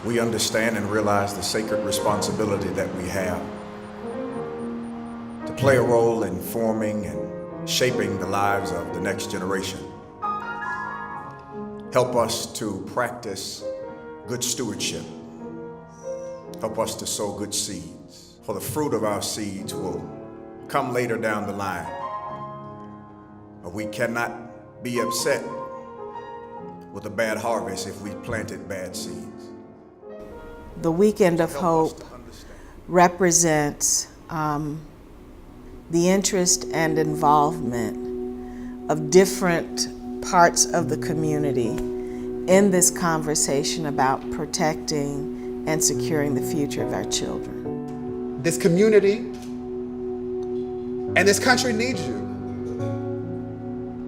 we understand and realize the sacred responsibility that we have to play a role in forming and shaping the lives of the next generation. Help us to practice good stewardship. Help us to sow good seeds, for the fruit of our seeds will come later down the line. But we cannot be upset with a bad harvest if we planted bad seeds. The Weekend of Hope represents the interest and involvement of different parts of the community in this conversation about protecting and securing the future of our children. This community and this country needs you,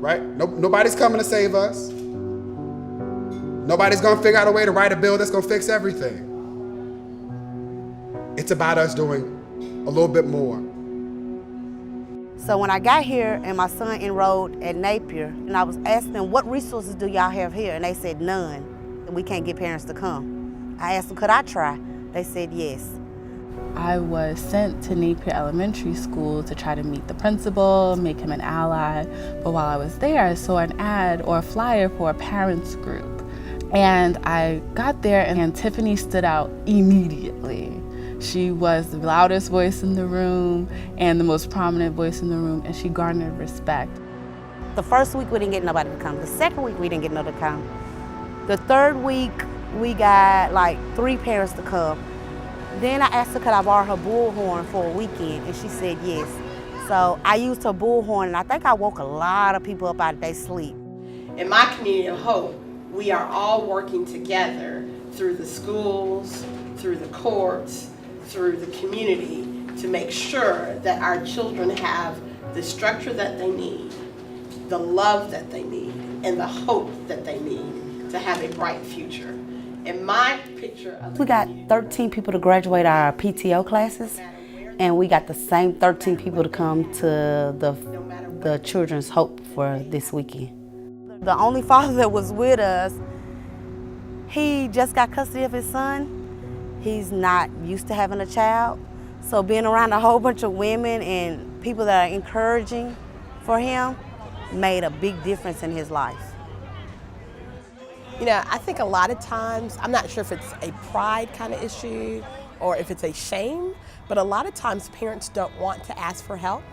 right? Nobody's coming to save us. Nobody's gonna figure out a way to write a bill that's gonna fix everything. It's about us doing a little bit more. So when I got here and my son enrolled at Napier, and I was asking them, what resources do y'all have here? And they said, none. We can't get parents to come. I asked them, could I try? They said yes. I was sent to Napier Elementary School to try to meet the principal, make him an ally. But while I was there, I saw an ad or a flyer for a parents group. And I got there and Tiffany stood out immediately. She was the loudest voice in the room and the most prominent voice in the room, and she garnered respect. The first week we didn't get nobody to come. The second week we didn't get nobody to come. The third week we got like 3 parents to come. Then I asked her could I borrow her bullhorn for a weekend, and she said yes. So I used her bullhorn, and I think I woke a lot of people up out of their sleep. In my community of hope, we are all working together through the schools, through the courts, through the community to make sure that our children have the structure that they need, the love that they need, and the hope that they need to have a bright future. In my picture of we got 13 people to graduate our PTO classes, and we got the same 13 people to come to the Children's Hope for this weekend. The only father that was with us, he just got custody of his son. He's not used to having a child. So being around a whole bunch of women and people that are encouraging for him made a big difference in his life. You know, I think a lot of times, I'm not sure if it's a pride kind of issue or if it's a shame, but a lot of times parents don't want to ask for help.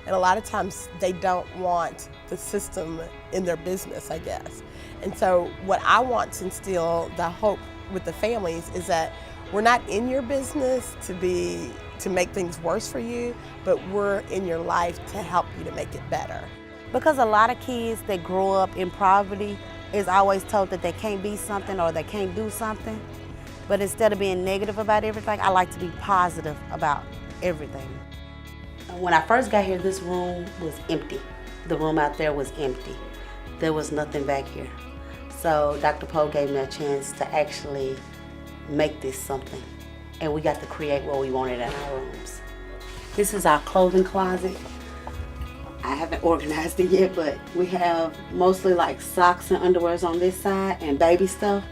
And a lot of times they don't want the system in their business, I guess. And so what I want to instill the hope with the families is that we're not in your business to make things worse for you, but we're in your life to help you to make it better. Because a lot of kids that grow up in poverty is always told that they can't be something or they can't do something. But instead of being negative about everything, I like to be positive about everything. When I first got here, this room was empty. The room out there was empty. There was nothing back here. So Dr. Poe gave me a chance to actually make this something. And we got to create what we wanted in our rooms. This is our clothing closet. I haven't organized it yet, but we have mostly like socks and underwears on this side and baby stuff.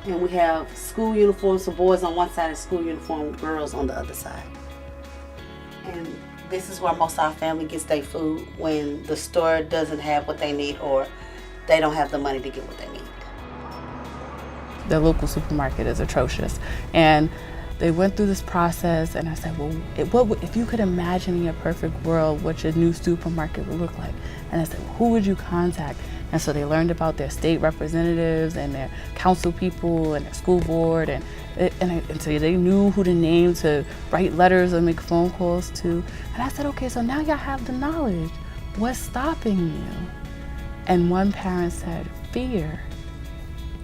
And we have school uniforms for boys on one side and school uniform girls on the other side. And this is where most of our family gets their food when the store doesn't have what they need or they don't have the money to get what they need. The local supermarket is atrocious. And they went through this process, and I said, well, if you could imagine in a perfect world what your new supermarket would look like? And I said, well, who would you contact? And so they learned about their state representatives and their council people and their school board, and so they knew who to name to write letters or make phone calls to. And I said, okay, so now y'all have the knowledge. What's stopping you? And one parent said, fear.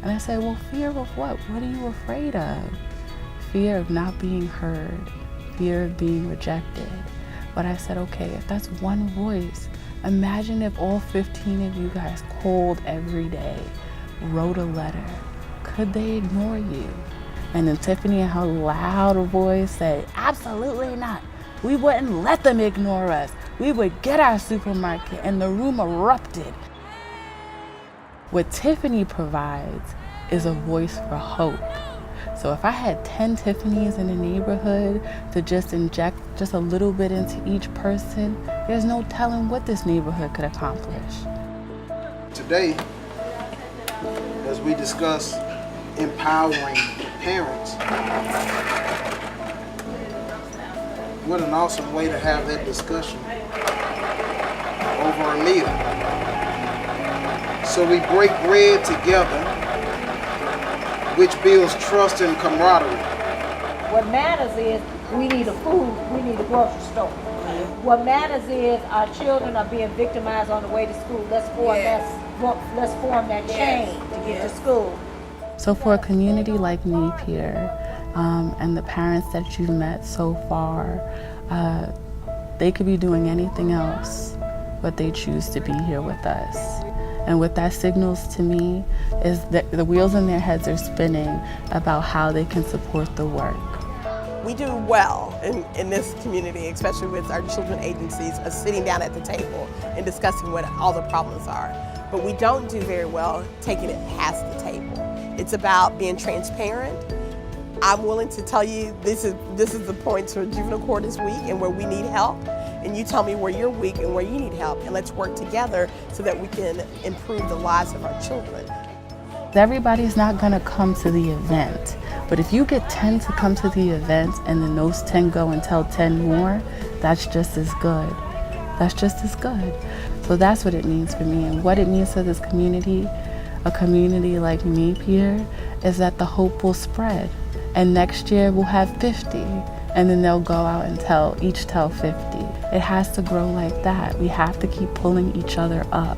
And I said, well, fear of what? What are you afraid of? Fear of not being heard, fear of being rejected. But I said, okay, if that's one voice, imagine if all 15 of you guys called every day, wrote a letter. Could they ignore you? And then Tiffany, in her loud voice, said, absolutely not. We wouldn't let them ignore us. We would get our supermarket, and the room erupted. What Tiffany provides is a voice for hope. So if I had 10 Tiffany's in a neighborhood to just inject just a little bit into each person, there's no telling what this neighborhood could accomplish. Today, as we discuss empowering parents, what an awesome way to have that discussion over a meal. So we break bread together, which builds trust and camaraderie. What matters is we need a food, we need a grocery store. What matters is our children are being victimized on the way to school. Let's form that chain to get to school. So for a community like Napier, and the parents that you've met so far, they could be doing anything else, but they choose to be here with us. And what that signals to me is that the wheels in their heads are spinning about how they can support the work. We do well in this community, especially with our children agencies, of sitting down at the table and discussing what all the problems are. But we don't do very well taking it past the table. It's about being transparent. I'm willing to tell you this is the points where juvenile court is weak and where we need help. And you tell me where you're weak and where you need help, and let's work together so that we can improve the lives of our children. Everybody's not gonna come to the event, but if you get 10 to come to the event and then those 10 go and tell 10 more, that's just as good. That's just as good. So that's what it means for me, and what it means to this community, a community like Napier, is that the hope will spread. And next year we'll have 50, and then they'll go out and each tell 50. It has to grow like that. We have to keep pulling each other up.